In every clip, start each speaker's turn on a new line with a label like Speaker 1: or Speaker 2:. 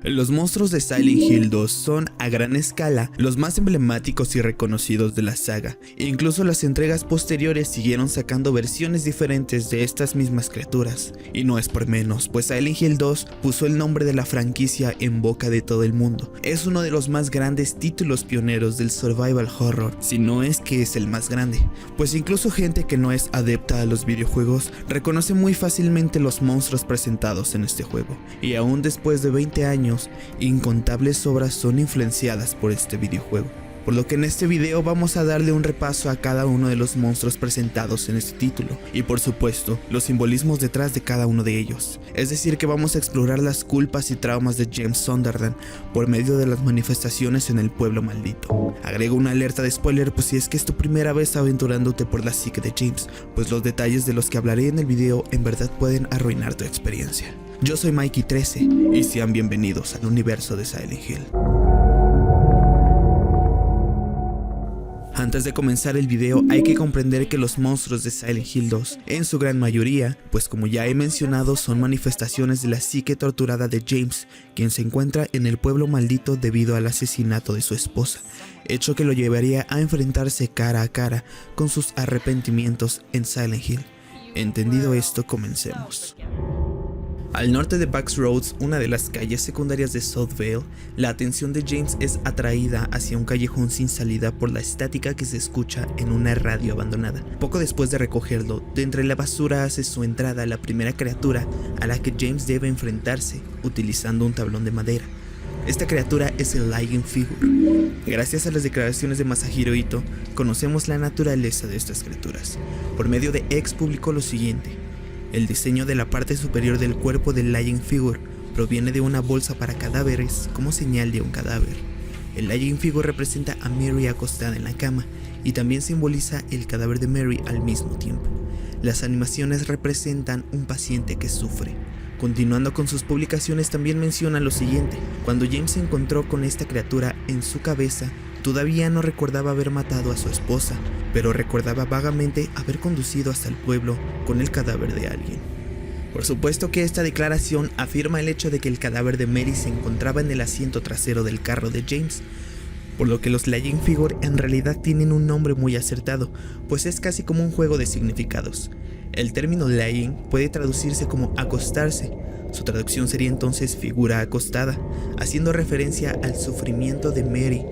Speaker 1: Los monstruos de Silent Hill 2 son, a gran escala, los más emblemáticos y reconocidos de la saga. Incluso las entregas posteriores siguieron sacando versiones diferentes de estas mismas criaturas. Y no es por menos, pues Silent Hill 2 puso el nombre de la franquicia en boca de todo el mundo. Es uno de los más grandes títulos pioneros del survival horror, si no es que es el más grande. Pues incluso gente que no es adepta a los videojuegos reconoce muy fácilmente los monstruos presentados en este juego. Y aún después de 20 años, incontables obras son influenciadas por este videojuego, por lo que en este video vamos a darle un repaso a cada uno de los monstruos presentados en este título y por supuesto los simbolismos detrás de cada uno de ellos. Es decir que vamos a explorar las culpas y traumas de James Sunderland por medio de las manifestaciones en el pueblo maldito. Agrego una alerta de spoiler pues si es que es tu primera vez aventurándote por la psique de James, pues los detalles de los que hablaré en el video en verdad pueden arruinar tu experiencia. Yo soy Mikey13 y sean bienvenidos al universo de Silent Hill. Antes de comenzar el video hay que comprender que los monstruos de Silent Hill 2, en su gran mayoría, pues como ya he mencionado, son manifestaciones de la psique torturada de James, quien se encuentra en el pueblo maldito debido al asesinato de su esposa, hecho que lo llevaría a enfrentarse cara a cara con sus arrepentimientos en Silent Hill. Entendido esto, comencemos. Al norte de Backroads, una de las calles secundarias de South Vale, la atención de James es atraída hacia un callejón sin salida por la estática que se escucha en una radio abandonada. Poco después de recogerlo, de entre la basura hace su entrada la primera criatura a la que James debe enfrentarse, utilizando un tablón de madera. Esta criatura es el Lying Figure. Gracias a las declaraciones de Masahiro Ito, conocemos la naturaleza de estas criaturas. Por medio de X publicó lo siguiente: el diseño de la parte superior del cuerpo del Lying Figure proviene de una bolsa para cadáveres como señal de un cadáver. El Lying Figure representa a Mary acostada en la cama y también simboliza el cadáver de Mary al mismo tiempo. Las animaciones representan un paciente que sufre. Continuando con sus publicaciones también menciona lo siguiente: cuando James se encontró con esta criatura en su cabeza, todavía no recordaba haber matado a su esposa, pero recordaba vagamente haber conducido hasta el pueblo con el cadáver de alguien. Por supuesto que esta declaración afirma el hecho de que el cadáver de Mary se encontraba en el asiento trasero del carro de James, por lo que los Lying Figure en realidad tienen un nombre muy acertado, pues es casi como un juego de significados. El término lying puede traducirse como acostarse. Su traducción sería entonces figura acostada, haciendo referencia al sufrimiento de Mary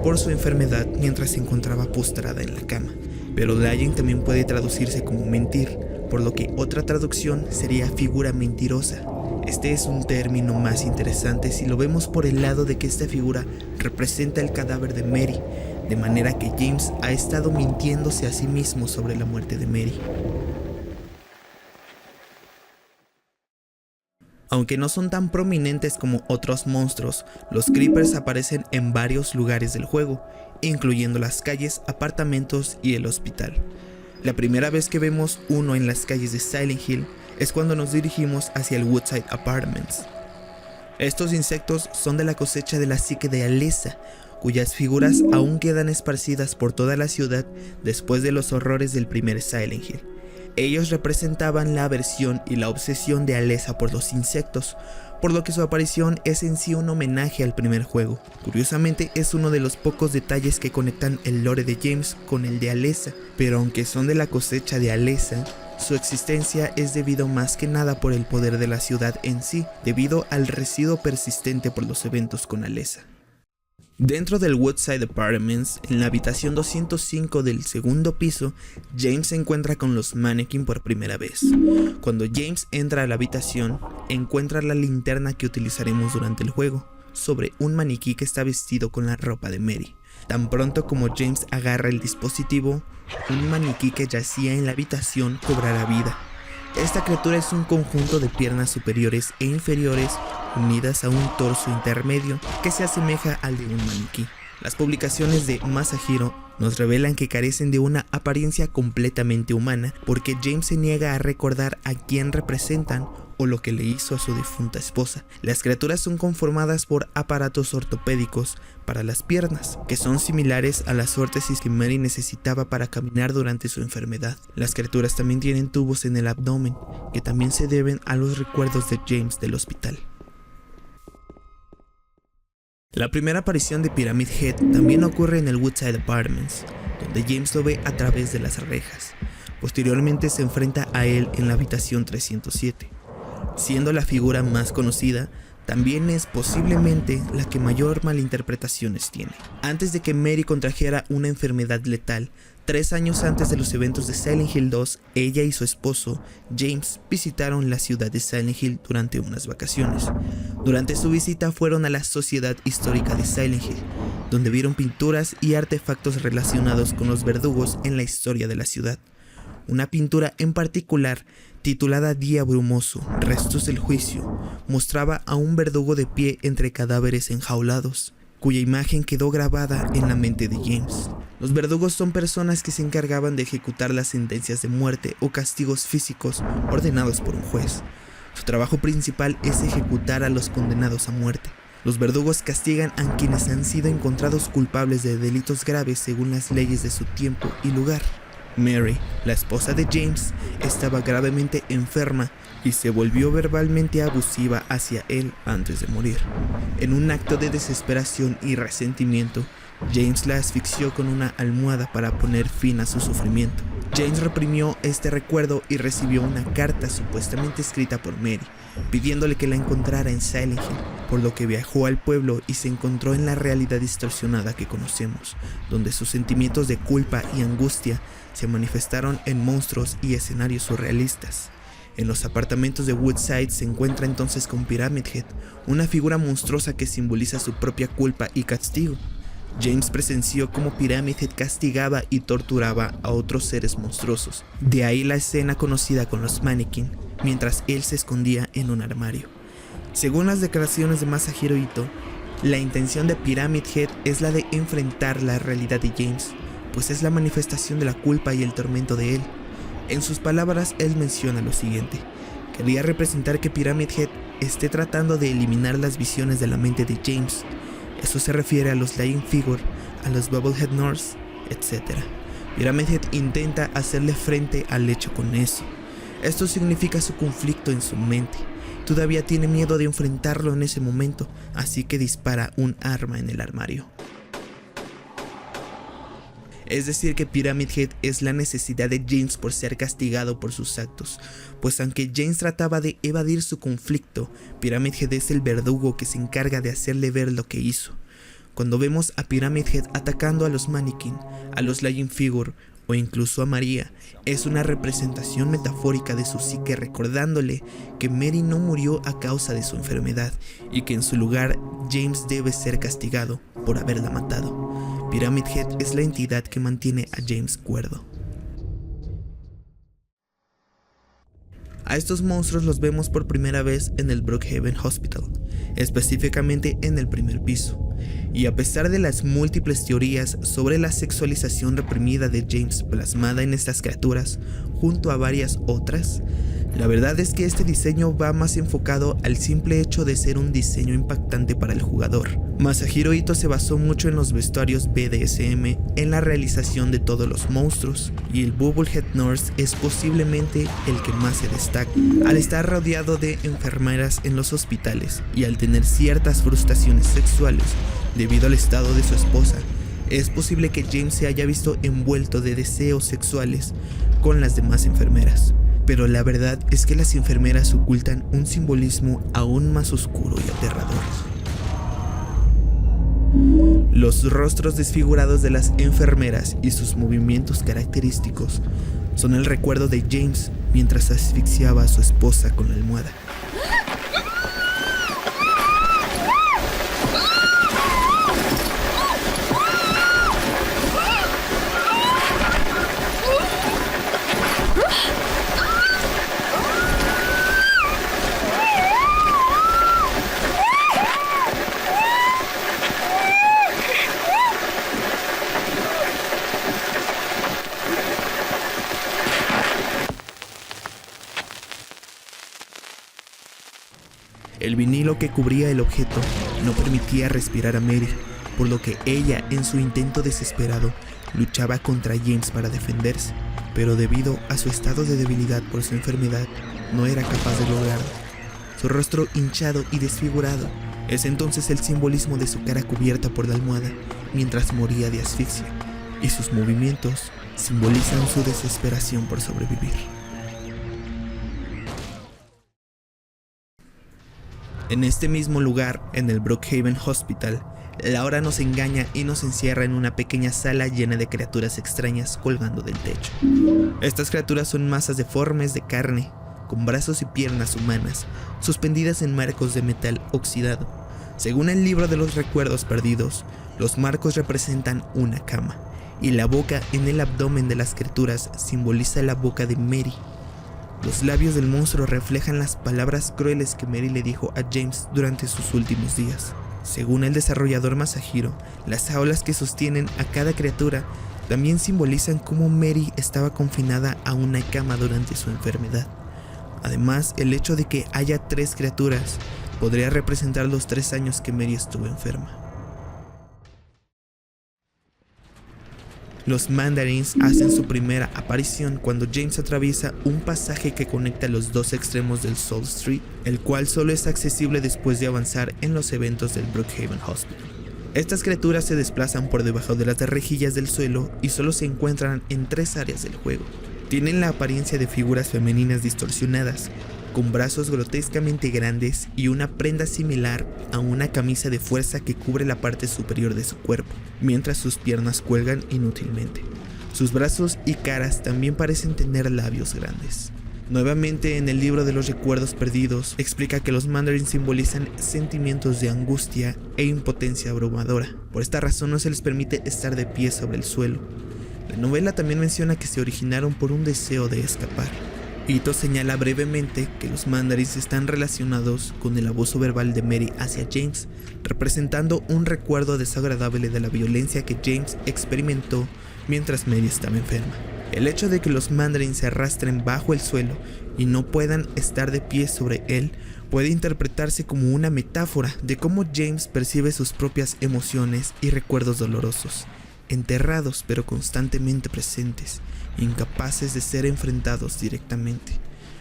Speaker 1: por su enfermedad mientras se encontraba postrada en la cama. Pero lying también puede traducirse como mentir, por lo que otra traducción sería figura mentirosa. Este es un término más interesante si lo vemos por el lado de que esta figura representa el cadáver de Mary, de manera que James ha estado mintiéndose a sí mismo sobre la muerte de Mary. Aunque no son tan prominentes como otros monstruos, los creepers aparecen en varios lugares del juego, incluyendo las calles, apartamentos y el hospital. La primera vez que vemos uno en las calles de Silent Hill es cuando nos dirigimos hacia el Woodside Apartments. Estos insectos son de la cosecha de la psique de Alessa, cuyas figuras aún quedan esparcidas por toda la ciudad después de los horrores del primer Silent Hill. Ellos representaban la aversión y la obsesión de Alessa por los insectos, por lo que su aparición es en sí un homenaje al primer juego. Curiosamente es uno de los pocos detalles que conectan el lore de James con el de Alessa, pero aunque son de la cosecha de Alessa, su existencia es debido más que nada por el poder de la ciudad en sí, debido al residuo persistente por los eventos con Alessa. Dentro del Woodside Apartments, en la habitación 205 del segundo piso, James se encuentra con los Mannequin por primera vez. Cuando James entra a la habitación, encuentra la linterna que utilizaremos durante el juego, sobre un maniquí que está vestido con la ropa de Mary. Tan pronto como James agarra el dispositivo, un maniquí que yacía en la habitación cobrará vida. Esta criatura es un conjunto de piernas superiores e inferiores unidas a un torso intermedio que se asemeja al de un maniquí. Las publicaciones de Masahiro nos revelan que carecen de una apariencia completamente humana porque James se niega a recordar a quién representan o lo que le hizo a su difunta esposa. Las criaturas son conformadas por aparatos ortopédicos para las piernas, que son similares a las órtesis que Mary necesitaba para caminar durante su enfermedad. Las criaturas también tienen tubos en el abdomen, que también se deben a los recuerdos de James del hospital. La primera aparición de Pyramid Head también ocurre en el Woodside Apartments, donde James lo ve a través de las rejas. Posteriormente se enfrenta a él en la habitación 307. Siendo la figura más conocida, también es posiblemente la que mayor malinterpretaciones tiene. Antes de que Mary contrajera una enfermedad letal, 3 años antes de los eventos de Silent Hill 2, ella y su esposo, James, visitaron la ciudad de Silent Hill durante unas vacaciones. Durante su visita fueron a la Sociedad Histórica de Silent Hill, donde vieron pinturas y artefactos relacionados con los verdugos en la historia de la ciudad. Una pintura en particular, titulada Día Brumoso, Restos del Juicio, mostraba a un verdugo de pie entre cadáveres enjaulados, cuya imagen quedó grabada en la mente de James. Los verdugos son personas que se encargaban de ejecutar las sentencias de muerte o castigos físicos ordenados por un juez. Su trabajo principal es ejecutar a los condenados a muerte. Los verdugos castigan a quienes han sido encontrados culpables de delitos graves según las leyes de su tiempo y lugar. Mary, la esposa de James, estaba gravemente enferma y se volvió verbalmente abusiva hacia él antes de morir. En un acto de desesperación y resentimiento, James la asfixió con una almohada para poner fin a su sufrimiento. James reprimió este recuerdo y recibió una carta supuestamente escrita por Mary, pidiéndole que la encontrara en Silent Hill, por lo que viajó al pueblo y se encontró en la realidad distorsionada que conocemos, donde sus sentimientos de culpa y angustia se manifestaron en monstruos y escenarios surrealistas. En los apartamentos de Woodside se encuentra entonces con Pyramid Head, una figura monstruosa que simboliza su propia culpa y castigo. James presenció cómo Pyramid Head castigaba y torturaba a otros seres monstruosos. De ahí la escena conocida con los Mannequin, mientras él se escondía en un armario. Según las declaraciones de Masahiro Ito, la intención de Pyramid Head es la de enfrentar la realidad de James, pues es la manifestación de la culpa y el tormento de él. En sus palabras, él menciona lo siguiente: quería representar que Pyramid Head esté tratando de eliminar las visiones de la mente de James. Eso se refiere a los Lying Figure, a los Bubblehead Norse, etc. Pyramid Head intenta hacerle frente al hecho con eso. Esto significa su conflicto en su mente. Todavía tiene miedo de enfrentarlo en ese momento, así que dispara un arma en el armario. Es decir que Pyramid Head es la necesidad de James por ser castigado por sus actos, pues aunque James trataba de evadir su conflicto, Pyramid Head es el verdugo que se encarga de hacerle ver lo que hizo. Cuando vemos a Pyramid Head atacando a los Mannequin, a los Lying Figure o incluso a María, es una representación metafórica de su psique, recordándole que Mary no murió a causa de su enfermedad y que en su lugar James debe ser castigado por haberla matado. Pyramid Head es la entidad que mantiene a James cuerdo. A estos monstruos los vemos por primera vez en el Brookhaven Hospital, específicamente en el primer piso. Y a pesar de las múltiples teorías sobre la sexualización reprimida de James plasmada en estas criaturas, junto a varias otras, la verdad es que este diseño va más enfocado al simple hecho de ser un diseño impactante para el jugador. Masahiro Ito se basó mucho en los vestuarios BDSM en la realización de todos los monstruos, y el Bubblehead Norse es posiblemente el que más se destaca. Al estar rodeado de enfermeras en los hospitales y al tener ciertas frustraciones sexuales debido al estado de su esposa, es posible que James se haya visto envuelto de deseos sexuales con las demás enfermeras. Pero la verdad es que las enfermeras ocultan un simbolismo aún más oscuro y aterrador. Los rostros desfigurados de las enfermeras y sus movimientos característicos son el recuerdo de James mientras asfixiaba a su esposa con la almohada. El vinilo que cubría el objeto no permitía respirar a Mary, por lo que ella, en su intento desesperado, luchaba contra James para defenderse, pero debido a su estado de debilidad por su enfermedad, no era capaz de lograrlo. Su rostro hinchado y desfigurado Es entonces el simbolismo de su cara cubierta por la almohada mientras moría de asfixia, y sus movimientos simbolizan su desesperación por sobrevivir. En este mismo lugar, en el Brookhaven Hospital, Laura nos engaña y nos encierra en una pequeña sala llena de criaturas extrañas colgando del techo. Estas criaturas son masas deformes de carne, con brazos y piernas humanas, suspendidas en marcos de metal oxidado. Según el libro de los recuerdos perdidos, los marcos representan una cama, y la boca en el abdomen de las criaturas simboliza la boca de Mary. Los labios del monstruo reflejan las palabras crueles que Mary le dijo a James durante sus últimos días. Según el desarrollador Masahiro, las jaulas que sostienen a cada criatura también simbolizan cómo Mary estaba confinada a una cama durante su enfermedad. Además, el hecho de que haya 3 criaturas podría representar los 3 años que Mary estuvo enferma. Los Mandarins hacen su primera aparición cuando James atraviesa un pasaje que conecta los 2 extremos del Soul Street, el cual solo es accesible después de avanzar en los eventos del Brookhaven Hospital. Estas criaturas se desplazan por debajo de las rejillas del suelo y solo se encuentran en 3 áreas del juego. Tienen la apariencia de figuras femeninas distorsionadas, con brazos grotescamente grandes y una prenda similar a una camisa de fuerza que cubre la parte superior de su cuerpo, mientras sus piernas cuelgan inútilmente. Sus brazos y caras también parecen tener labios grandes. Nuevamente, en el libro de los recuerdos perdidos, explica que los Mandarins simbolizan sentimientos de angustia e impotencia abrumadora. Por esta razón no se les permite estar de pie sobre el suelo. La novela también menciona que se originaron por un deseo de escapar. Ito señala brevemente que los Mandarins están relacionados con el abuso verbal de Mary hacia James, representando un recuerdo desagradable de la violencia que James experimentó mientras Mary estaba enferma. El hecho de que los Mandarins se arrastren bajo el suelo y no puedan estar de pie sobre él puede interpretarse como una metáfora de cómo James percibe sus propias emociones y recuerdos dolorosos, enterrados pero constantemente presentes, incapaces de ser enfrentados directamente.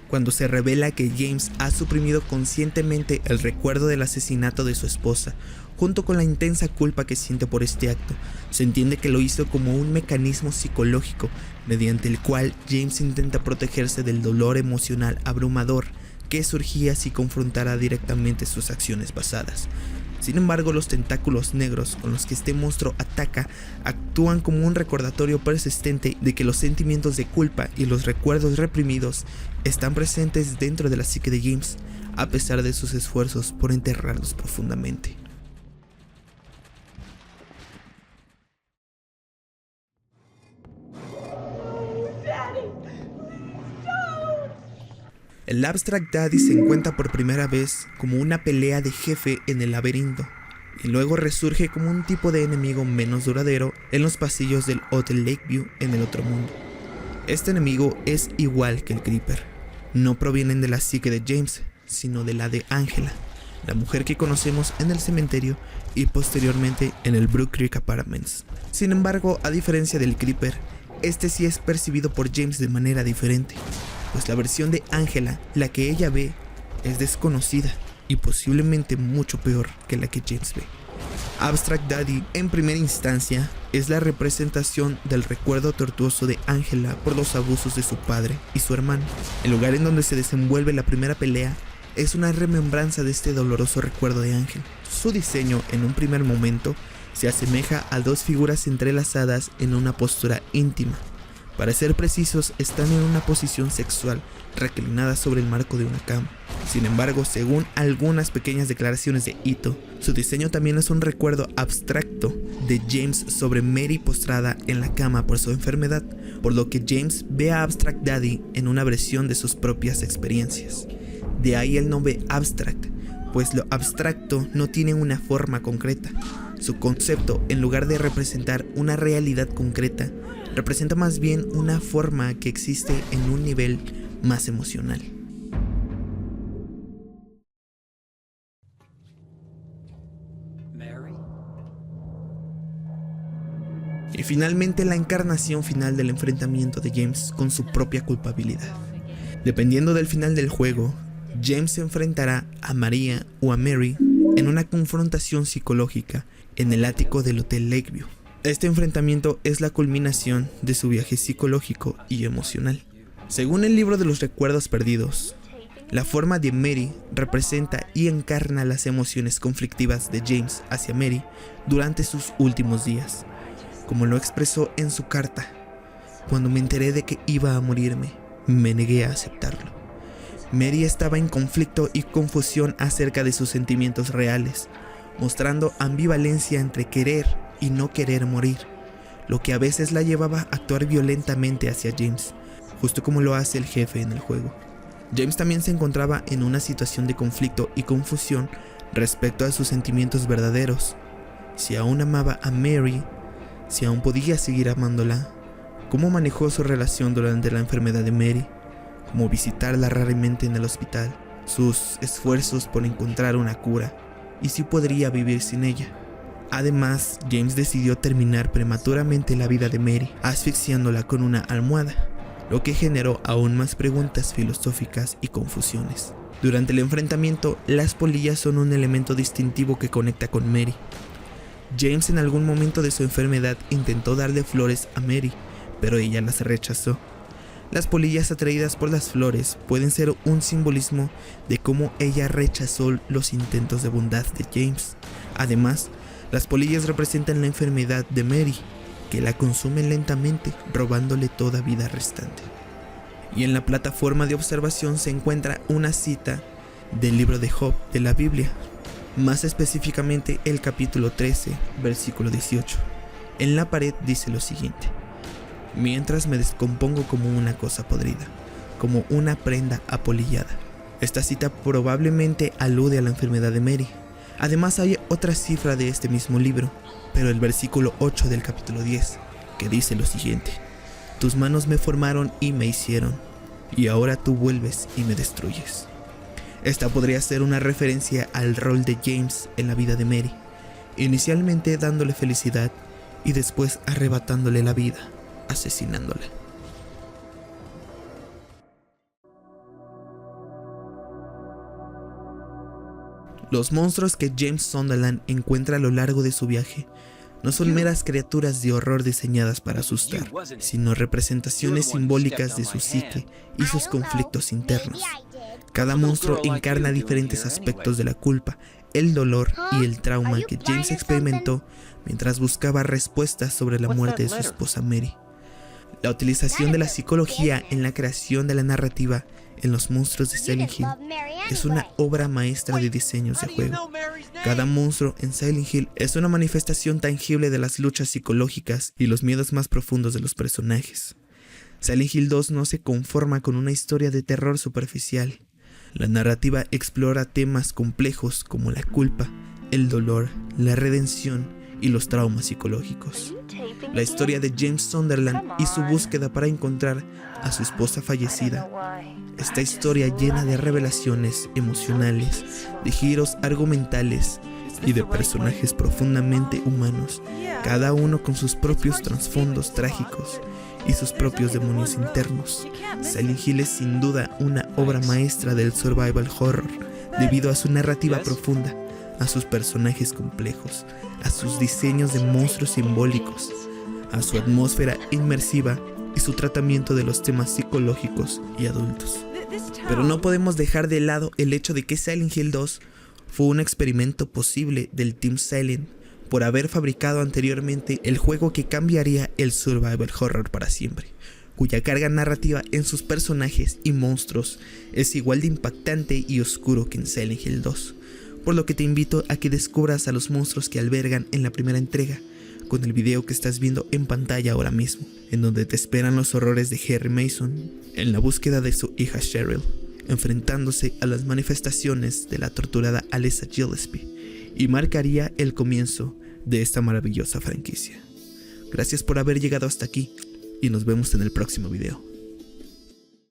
Speaker 1: Cuando se revela que James ha suprimido conscientemente el recuerdo del asesinato de su esposa, junto con la intensa culpa que siente por este acto, se entiende que lo hizo como un mecanismo psicológico mediante el cual James intenta protegerse del dolor emocional abrumador que surgía si confrontara directamente sus acciones pasadas. Sin embargo, los tentáculos negros con los que este monstruo ataca actúan como un recordatorio persistente de que los sentimientos de culpa y los recuerdos reprimidos están presentes dentro de la psique de James, a pesar de sus esfuerzos por enterrarlos profundamente. El Abstract Daddy se encuentra por primera vez como una pelea de jefe en el laberinto, y luego resurge como un tipo de enemigo menos duradero en los pasillos del Hotel Lakeview en el otro mundo. Este enemigo es igual que el Creeper. No provienen de la psique de James, sino de la de Angela, la mujer que conocemos en el cementerio y posteriormente en el Brook Creek Apartments. Sin embargo, a diferencia del Creeper, este sí es percibido por James de manera diferente, pues la versión de Angela, la que ella ve, es desconocida y posiblemente mucho peor que la que James ve. Abstract Daddy, en primera instancia, es la representación del recuerdo tortuoso de Angela por los abusos de su padre y su hermano. El lugar en donde se desenvuelve la primera pelea es una remembranza de este doloroso recuerdo de Angela. Su diseño, en un primer momento, se asemeja a 2 figuras entrelazadas en una postura íntima. Para ser precisos, están en una posición sexual, reclinadas sobre el marco de una cama. Sin embargo, según algunas pequeñas declaraciones de Ito, su diseño también es un recuerdo abstracto de James sobre Mary postrada en la cama por su enfermedad, por lo que James ve a Abstract Daddy en una versión de sus propias experiencias. De ahí el nombre Abstract, pues lo abstracto no tiene una forma concreta. Su concepto, en lugar de representar una realidad concreta, representa más bien una forma que existe en un nivel más emocional. Y finalmente la encarnación final del enfrentamiento de James con su propia culpabilidad. Dependiendo del final del juego, James se enfrentará a María o a Mary en una confrontación psicológica en el ático del Hotel Lakeview. Este enfrentamiento es la culminación de su viaje psicológico y emocional. Según el libro de los recuerdos perdidos, la forma de Mary representa y encarna las emociones conflictivas de James hacia Mary durante sus últimos días, como lo expresó en su carta. Cuando me enteré de que iba a morirme, me negué a aceptarlo. Mary estaba en conflicto y confusión acerca de sus sentimientos reales, mostrando ambivalencia entre querer y no querer morir, lo que a veces la llevaba a actuar violentamente hacia James, justo como lo hace el jefe en el juego. James también se encontraba en una situación de conflicto y confusión respecto a sus sentimientos verdaderos. Si aún amaba a Mary, si aún podía seguir amándola, cómo manejó su relación durante la enfermedad de Mary, cómo visitarla raramente en el hospital, sus esfuerzos por encontrar una cura y si podría vivir sin ella. Además, James decidió terminar prematuramente la vida de Mary, asfixiándola con una almohada, lo que generó aún más preguntas filosóficas y confusiones. Durante el enfrentamiento, las polillas son un elemento distintivo que conecta con Mary. James en algún momento de su enfermedad intentó darle flores a Mary, pero ella las rechazó. Las polillas atraídas por las flores pueden ser un simbolismo de cómo ella rechazó los intentos de bondad de James. Además, las polillas representan la enfermedad de Mary, que la consume lentamente, robándole toda vida restante. Y en la plataforma de observación se encuentra una cita del libro de Job de la Biblia, más específicamente el capítulo 13, versículo 18. En la pared dice lo siguiente: mientras me descompongo como una cosa podrida, como una prenda apolillada. Esta cita probablemente alude a la enfermedad de Mary. Además hay otra cifra de este mismo libro, pero el versículo 8 del capítulo 10, que dice lo siguiente: tus manos me formaron y me hicieron, y ahora tú vuelves y me destruyes. Esta podría ser una referencia al rol de James en la vida de Mary, inicialmente dándole felicidad y después arrebatándole la vida, asesinándola. Los monstruos que James Sunderland encuentra a lo largo de su viaje no son meras criaturas de horror diseñadas para asustar, sino representaciones simbólicas de su psique y sus conflictos internos. Cada monstruo encarna diferentes aspectos de la culpa, el dolor y el trauma que James experimentó mientras buscaba respuestas sobre la muerte de su esposa Mary. La utilización de la psicología en la creación de la narrativa en los monstruos de Silent Hill es una obra maestra de diseños de juego. Cada monstruo en Silent Hill es una manifestación tangible de las luchas psicológicas y los miedos más profundos de los personajes. Silent Hill 2 no se conforma con una historia de terror superficial. La narrativa explora temas complejos como la culpa, el dolor, la redención y los traumas psicológicos. La historia de James Sunderland y su búsqueda para encontrar a su esposa fallecida. Esta historia llena de revelaciones emocionales, de giros argumentales y de personajes profundamente humanos, cada uno con sus propios trasfondos trágicos y sus propios demonios internos. Silent Hill es sin duda una obra maestra del survival horror, debido a su narrativa profunda, a sus personajes complejos, a sus diseños de monstruos simbólicos, a su atmósfera inmersiva y su tratamiento de los temas psicológicos y adultos. Pero no podemos dejar de lado el hecho de que Silent Hill 2 fue un experimento posible del Team Silent por haber fabricado anteriormente el juego que cambiaría el survival horror para siempre, cuya carga narrativa en sus personajes y monstruos es igual de impactante y oscuro que en Silent Hill 2, por lo que te invito a que descubras a los monstruos que albergan en la primera entrega, con el video que estás viendo en pantalla ahora mismo, en donde te esperan los horrores de Harry Mason en la búsqueda de su hija Cheryl, enfrentándose a las manifestaciones de la torturada Alessa Gillespie, y marcaría el comienzo de esta maravillosa franquicia. Gracias por haber llegado hasta aquí y nos vemos en el próximo video.